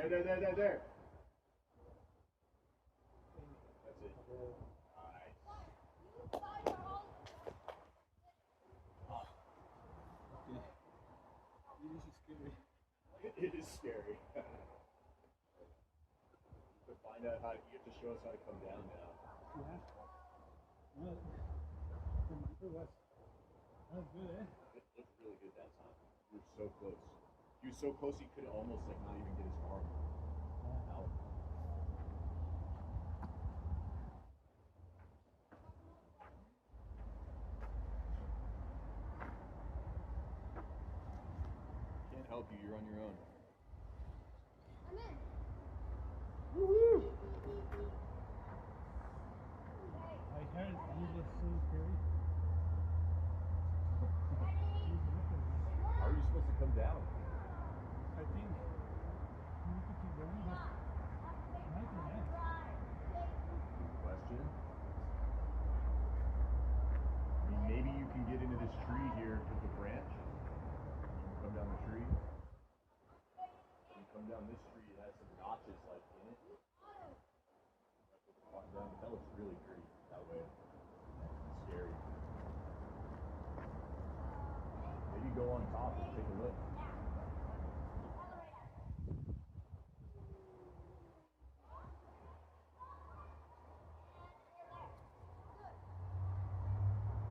There. That's it. It is scary. To find out how, you have to show us how to come down now. Yeah. Well, for what? That was good, eh? It looked really good that time. You were so close. He was so close he could almost like not even get his arm out. Can't help you. You're on your own. I'm in. Woo-hoo! I heard you just so scary. How are you supposed to come down? I think you need to keep going, but I can ask. Question. I mean, maybe you can get into this tree here with the branch. You can come down the tree. You come down this tree, it has some notches like in it. Walk down, but that looks really pretty that way. It's scary. Maybe go on top and take a look.